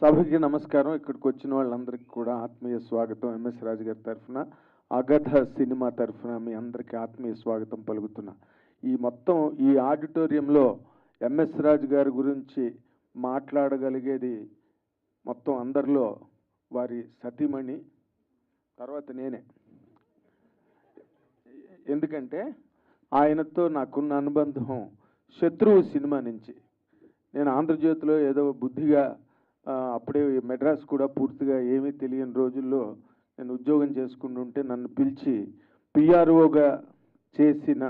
సభకి నమస్కారం. ఇక్కడికి వచ్చిన వాళ్ళందరికీ కూడా ఆత్మీయ స్వాగతం. ఎంఎస్ రాజు గారి తరఫున, అగధ సినిమా తరఫున మీ అందరికీ ఆత్మీయ స్వాగతం పలుకుతున్నా. ఈ మొత్తం ఈ ఆడిటోరియంలో ఎంఎస్ రాజు గారి గురించి మాట్లాడగలిగేది మొత్తం అందరిలో వారి సతీమణి, తర్వాత నేనే. ఎందుకంటే ఆయనతో నాకున్న అనుబంధం శత్రువు సినిమా నుంచి. నేను ఆంధ్రజ్యోతిలో ఏదో బుద్ధిగా అప్పుడే మెడ్రాస్ కూడా పూర్తిగా ఏమీ తెలియని రోజుల్లో నేను ఉద్యోగం చేసుకుంటుంటే నన్ను పిలిచి పిఆర్ఓగా చేసిన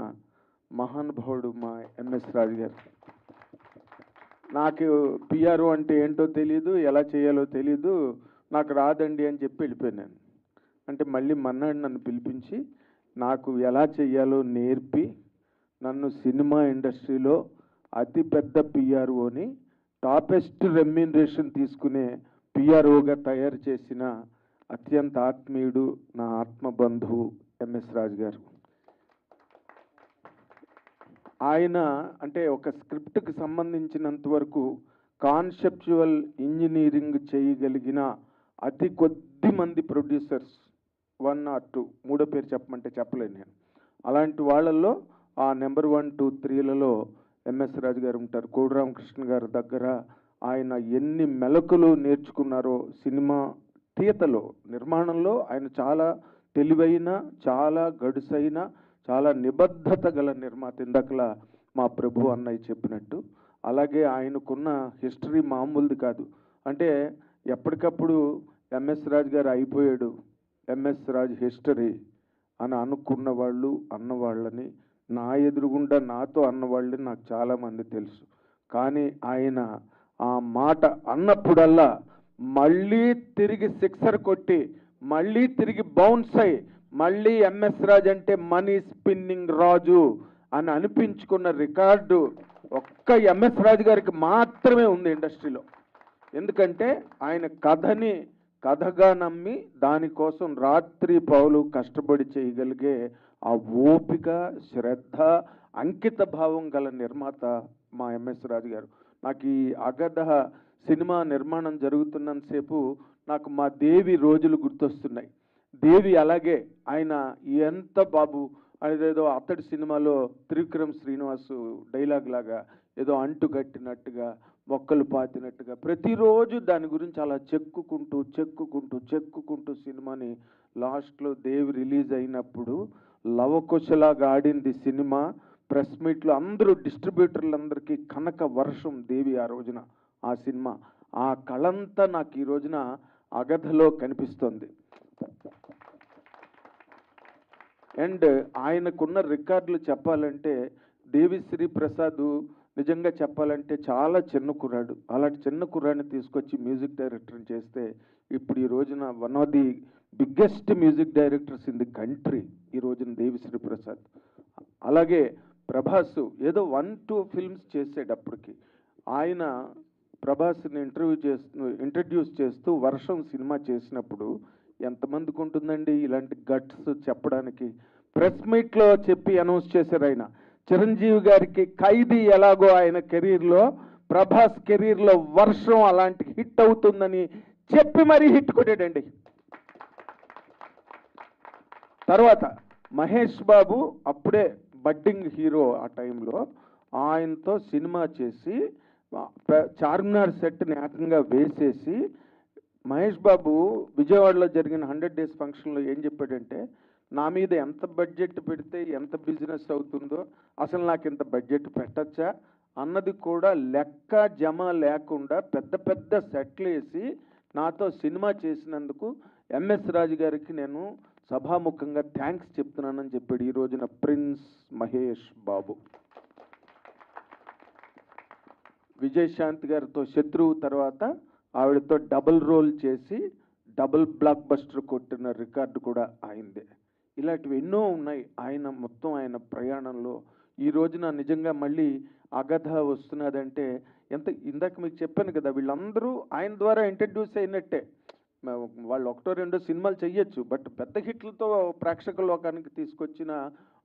మహానుభావుడు మా ఎంఎస్ రాజు గారు. నాకు పిఆర్ఓ అంటే ఏంటో తెలియదు, ఎలా చేయాలో తెలియదు, నాకు రాదండి అని చెప్పి వెళ్ళిపోయాను. అంటే మళ్ళీ మన్నాడు నన్ను పిలిపించి నాకు ఎలా చేయాలో నేర్పి నన్ను సినిమా ఇండస్ట్రీలో అతిపెద్ద పిఆర్ఓని, టాపెస్ట్ రెమ్యూనరేషన్ తీసుకునే పిఆర్ఓగా తయారు చేసిన అత్యంత ఆత్మీయుడు, నా ఆత్మబంధువు ఎంఎస్ రాజు గారు. ఆయన అంటే ఒక స్క్రిప్ట్కి సంబంధించినంత వరకు కాన్సెప్చువల్ ఇంజనీరింగ్ చేయగలిగిన అతి కొద్ది మంది ప్రొడ్యూసర్స్, 1 or 2, మూడో పేరు చెప్పమంటే చెప్పలేను నేను. అలాంటి వాళ్ళల్లో ఆ నెంబర్ 1, 2, 3లలో ఎంఎస్ రాజు గారు ఉంటారు. కోడి రామకృష్ణ గారి దగ్గర ఆయన ఎన్ని మెలకులు నేర్చుకున్నారో సినిమా తీతలో, నిర్మాణంలో ఆయన చాలా తెలివైన, చాలా గడుసైన, చాలా నిబద్ధత గల నిర్మాత. ఇందాకలా మా ప్రభు అన్నయ్య చెప్పినట్టు అలాగే ఆయనకున్న హిస్టరీ మామూలుది కాదు. అంటే ఎప్పటికప్పుడు ఎంఎస్ రాజు గారు అయిపోయాడు, ఎంఎస్ రాజు హిస్టరీ అని అనుకున్న వాళ్ళు, అన్నవాళ్ళని, నా ఎదురుగుండా నాతో అన్నవాళ్ళని నాకు చాలామంది తెలుసు. కానీ ఆయన ఆ మాట అన్నప్పుడల్లా మళ్ళీ తిరిగి సిక్సర్ కొట్టి, మళ్ళీ తిరిగి బౌన్స్ అయ్యి, మళ్ళీ ఎంఎస్ రాజు అంటే మనీ స్పిన్నింగ్ రాజు అని అనిపించుకున్న రికార్డు ఒక్క ఎంఎస్ రాజు గారికి మాత్రమే ఉంది ఇండస్ట్రీలో. ఎందుకంటే ఆయన కథని కథగా నమ్మి దానికోసం రాత్రి పౌలు కష్టపడి చేయగలిగే ఆ ఓపిక, శ్రద్ధ, అంకిత భావం గల నిర్మాత మా ఎంఎస్ రాజు గారు. నాకు ఈ అగధ సినిమా నిర్మాణం జరుగుతున్నంతసేపు నాకు మా దేవి రోజులు గుర్తొస్తున్నాయి. దేవి అలాగే ఆయన ఎంత బాబు అదేదో అతడి సినిమాలో త్రివిక్రమ్ శ్రీనివాసు డైలాగ్ లాగా ఏదో అంటు కట్టినట్టుగా, మొక్కలు పాతినట్టుగా ప్రతిరోజు దాని గురించి అలా చెక్కుకుంటూ చెక్కుకుంటూ చెక్కుకుంటూ సినిమాని లాస్ట్లో దేవి రిలీజ్ అయినప్పుడు లవకుశలాగా ఆడింది సినిమా. ప్రెస్ మీట్లో అందరూ డిస్ట్రిబ్యూటర్లందరికీ కనక వర్షం దేవి ఆ రోజున. ఆ సినిమా ఆ కళంతా నాకు ఈ రోజున అగధలో కనిపిస్తోంది. అండ్ ఆయనకున్న రికార్డులు చెప్పాలంటే దేవిశ్రీ ప్రసాద్ నిజంగా చెప్పాలంటే చాలా చిన్న కుర్రాడు. అలాంటి చిన్న కుర్రాడిని తీసుకొచ్చి మ్యూజిక్ డైరెక్టర్ని చేస్తే ఇప్పుడు ఈ రోజున one of the biggest music directors in the country ఈ రోజున దేవిశ్రీ ప్రసాద్. అలాగే ప్రభాస్ ఏదో 1-2 ఫిల్మ్స్ చేసేటప్పటికి ఆయన ప్రభాస్ని ఇంట్రడ్యూస్ చేస్తూ వర్షం సినిమా చేసినప్పుడు ఎంతమందికి ఉంటుందండి ఇలాంటి గట్స్ చెప్పడానికి. ప్రెస్ మీట్లో చెప్పి అనౌన్స్ చేశారు ఆయన. చిరంజీవి గారికి ఖైదీ ఎలాగో ఆయన కెరీర్లో, ప్రభాస్ కెరీర్లో వర్షం అలాంటి హిట్ అవుతుందని చెప్పి మరీ హిట్ కొట్టాడండి. తర్వాత మహేష్ బాబు అప్పుడే బడ్డింగ్ హీరో ఆ టైంలో, ఆయనతో సినిమా చేసి చార్మినార్ సెట్ని ఏకంగా వేసేసి మహేష్ బాబు విజయవాడలో జరిగిన 100 days ఫంక్షన్లో ఏం చెప్పాడంటే, నా మీద ఎంత బడ్జెట్ పెడితే ఎంత బిజినెస్ అవుతుందో, అసలు నాకు ఇంత బడ్జెట్ పెట్టచ్చా అన్నది కూడా లెక్క జమ లేకుండా పెద్ద పెద్ద సెట్లు వేసి నాతో సినిమా చేసినందుకు ఎంఎస్ రాజు గారికి నేను సభాముఖంగా థ్యాంక్స్ చెప్తున్నానని చెప్పాడు ఈ రోజున ప్రిన్స్ మహేష్ బాబు. విజయశాంతి గారితో శత్రువు తర్వాత ఆవిడతో డబుల్ రోల్ చేసి డబుల్ బ్లాక్ బస్టర్ కొట్టిన రికార్డు కూడా ఆయనదే. ఇలాంటివి ఎన్నో ఉన్నాయి ఆయన మొత్తం ఆయన ప్రయాణంలో. ఈ రోజున నిజంగా మళ్ళీ అగధ వస్తున్నదంటే ఎంత, ఇందాక మీకు చెప్పాను కదా, వీళ్ళందరూ ఆయన ద్వారా ఇంట్రడ్యూస్ అయినట్టే. వాళ్ళు 1-2 సినిమాలు చెయ్యొచ్చు, బట్ పెద్ద హిట్లతో ప్రేక్షక లోకానికి తీసుకొచ్చిన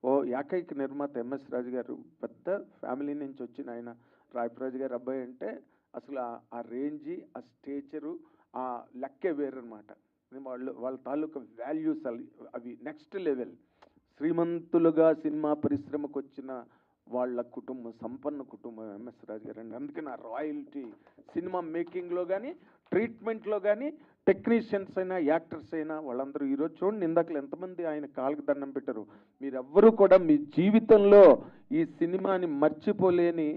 ఓ ఏకైక నిర్మాత ఎంఎస్ రాజు గారు. పెద్ద ఫ్యామిలీ నుంచి వచ్చిన ఆయన. రాయప్రాజు గారు అబ్బాయి అంటే అసలు ఆ రేంజి, ఆ స్టేచరు, ఆ లెక్కే వేరనమాట. వాళ్ళ తాలూకా వాల్యూస్ అవి నెక్స్ట్ లెవెల్. శ్రీమంతులుగా సినిమా పరిశ్రమకు వచ్చిన వాళ్ళ కుటుంబం, సంపన్న కుటుంబం ఎంఎస్ రాజు గారు అండి. అందుకే నా రాయల్టీ సినిమా మేకింగ్లో కానీ, ట్రీట్మెంట్లో కానీ, టెక్నీషియన్స్ అయినా, యాక్టర్స్ అయినా వాళ్ళందరూ ఈరోజు చూడండి, ఇందాకలు ఎంతమంది ఆయన కాళ్ళకి దండం పెట్టారు. మీరెవ్వరూ కూడా మీ జీవితంలో ఈ సినిమాని మర్చిపోలేని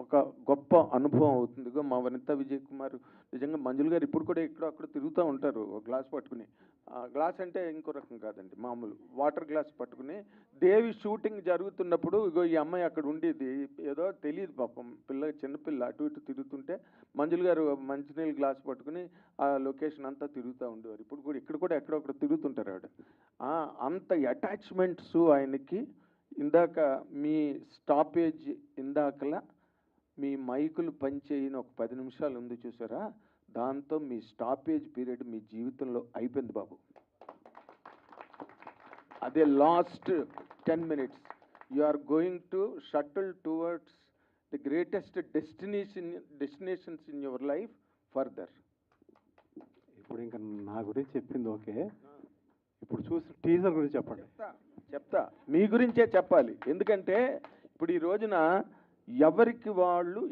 ఒక గొప్ప అనుభవం అవుతుంది. ఇగో మా వనిత విజయ్ కుమార్, నిజంగా మంజులు గారు ఇప్పుడు కూడా ఇక్కడ అక్కడ తిరుగుతూ ఉంటారు ఒక గ్లాస్ పట్టుకుని. గ్లాస్ అంటే ఇంకో రకం కాదండి, మామూలు వాటర్ గ్లాస్ పట్టుకుని. దేవి షూటింగ్ జరుగుతున్నప్పుడు ఇగో ఈ అమ్మాయి అక్కడ ఉండేది, ఏదో తెలియదు పాపం, చిన్నపిల్ల అటు ఇటు తిరుగుతుంటే మంజులు గారు మంచినీళ్ళు గ్లాస్ పట్టుకుని ఆ లొకేషన్ అంతా తిరుగుతూ ఉండేవారు. ఇప్పుడు కూడా ఇక్కడ కూడా ఎక్కడొక్కడ తిరుగుతుంటారు ఆవిడ. అంత అటాచ్మెంట్స్ ఆయనకి. ఇందాక మీ స్టాపేజ్, ఇందాకలా మీ మైకులు పనిచేయని ఒక 10 నిమిషాలు ఉంది చూసారా, దాంతో మీ స్టాపేజ్ పీరియడ్ మీ జీవితంలో అయిపోయింది బాబు. అదే last 10 minutes you are going to shuttle towards the greatest destinations in your life further. ఇప్పుడు ఇంకా నా గురించి చెప్పింది ఓకే, ఇప్పుడు చూసి టీజర్ గురించి చెప్పండి. చెప్తా మీ గురించే చెప్పాలి. ఎందుకంటే ఇప్పుడు ఈ రోజున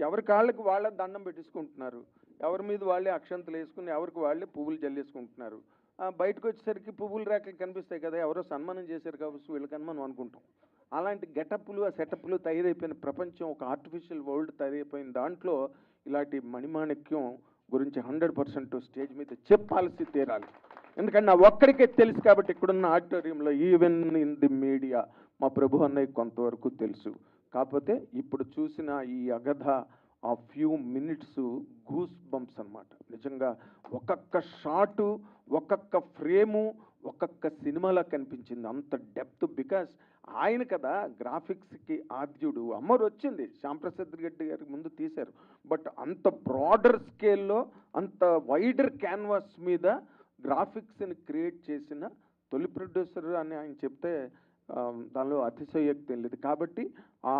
ఎవరి కాళ్ళకి వాళ్ళ దండం పెట్టేసుకుంటున్నారు, ఎవరి మీద వాళ్ళే అక్షంతలు వేసుకుని, ఎవరికి వాళ్ళే పువ్వులు జల్లేసుకుంటున్నారు. బయటకు వచ్చేసరికి పువ్వుల రేఖలు కనిపిస్తాయి కదా, ఎవరో సన్మానం చేశారు కాబట్టి వీళ్ళకి మనం అనుకుంటాం. అలాంటి గెటప్లు, ఆ సెటప్లు తయారైపోయిన ప్రపంచం, ఒక ఆర్టిఫిషియల్ వరల్డ్ తయారైపోయిన దాంట్లో ఇలాంటి మణిమాణిక్యం గురించి 100% స్టేజ్ మీద చెప్పాల్సి తీరాలి. ఎందుకంటే నా ఒక్కడికే తెలుసు కాబట్టి ఇక్కడున్న ఆడిటోరియంలో, ఈవెన్ ఇన్ ది మీడియా, మా ప్రభు అన్నయ్య కొంతవరకు తెలుసు. కాకపోతే ఇప్పుడు చూసిన ఈ అగధ ఆ ఫ్యూ మినిట్స్ గూస్ బంప్స్ అనమాట. నిజంగా ఒక్కొక్క షాటు, ఒక్కొక్క ఫ్రేము, ఒక్కొక్క సినిమాలా కనిపించింది. అంత డెప్త్. బికాస్ ఆయన కదా గ్రాఫిక్స్కి ఆద్యుడు. అమ్మరు వచ్చింది, శ్యాంప్రసాద్ రెడ్డి గారికి ముందు తీశారు. బట్ అంత బ్రాడర్ స్కేల్లో, అంత వైడర్ క్యాన్వాస్ మీద గ్రాఫిక్స్ని క్రియేట్ చేసిన తొలి ప్రొడ్యూసర్ అని ఆయన చెప్తే దానిలో అతిశయోక్తి లేదు. కాబట్టి ఆ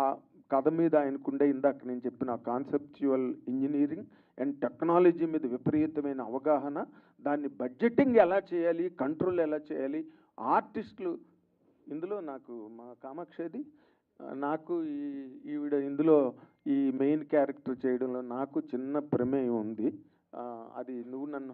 కథ మీద ఆయనకుండే, ఇందాక నేను చెప్పిన కాన్సెప్చువల్ ఇంజనీరింగ్ అండ్ టెక్నాలజీ మీద విపరీతమైన అవగాహన, దాన్ని బడ్జెటింగ్ ఎలా చేయాలి, కంట్రోల్ ఎలా చేయాలి, ఆర్టిస్టులు. ఇందులో నాకు మా కామాక్షేది, నాకు ఈవిడ ఇందులో ఈ మెయిన్ క్యారెక్టర్ చేయడంలో నాకు చిన్న ప్రమేయం ఉంది. అది నువ్వు నన్ను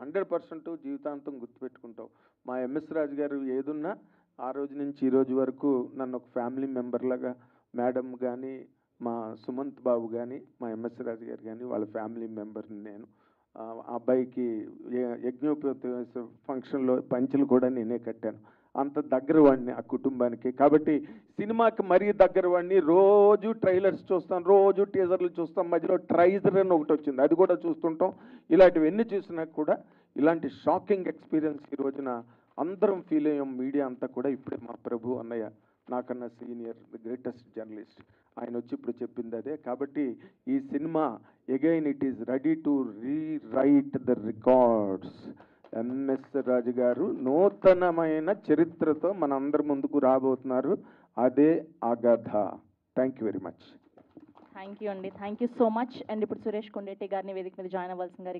100% జీవితాంతం గుర్తుపెట్టుకుంటావు. మా ఎంఎస్ రాజు గారు ఏదున్నా ఆ రోజు నుంచి ఈ రోజు వరకు నన్ను ఒక ఫ్యామిలీ మెంబర్ లాగా, మేడం కానీ, మా సుమంత్ బాబు కానీ, మా ఎంఎస్ రాజు గారు కానీ వాళ్ళ ఫ్యామిలీ మెంబర్ని నేను. అబ్బాయికి యజ్ఞోపేత ఫంక్షన్లో పంచులు కూడా నేనే కట్టాను. అంత దగ్గర వాడిని ఆ కుటుంబానికి. కాబట్టి సినిమాకి మరీ దగ్గర వాడిని. రోజు ట్రైలర్స్ చూస్తాం, రోజు టీజర్లు చూస్తాం, మధ్యలో ట్రైజర్ అని ఒకటి వచ్చింది, అది కూడా చూస్తుంటాం. ఇలాంటివన్నీ చూసినా కూడా ఇలాంటి షాకింగ్ ఎక్స్పీరియన్స్ ఈ రోజున అందరం ఫీల్ అయ్యాం, మీడియా అంతా కూడా. ఇప్పుడే మా ప్రభు అన్నయ్య, నాకన్నా సీనియర్, ది గ్రేటెస్ట్ జర్నలిస్ట్, ఆయన వచ్చి ఇప్పుడు చెప్పింది అదే. కాబట్టి ఈ cinema again it is ready to rewrite the records. MS Raju గారు నూతనమైన చరిత్రతో మనందరి ముందుకు రాబోతున్నారు. అదే అగధ. Thank you very much. Thank you అండి, thank you so much. And ఇప్పుడు సురేష్ కొండెట్టి గారిని వేదిక మీద జాయిన్ అవ్వాల్సిందిగా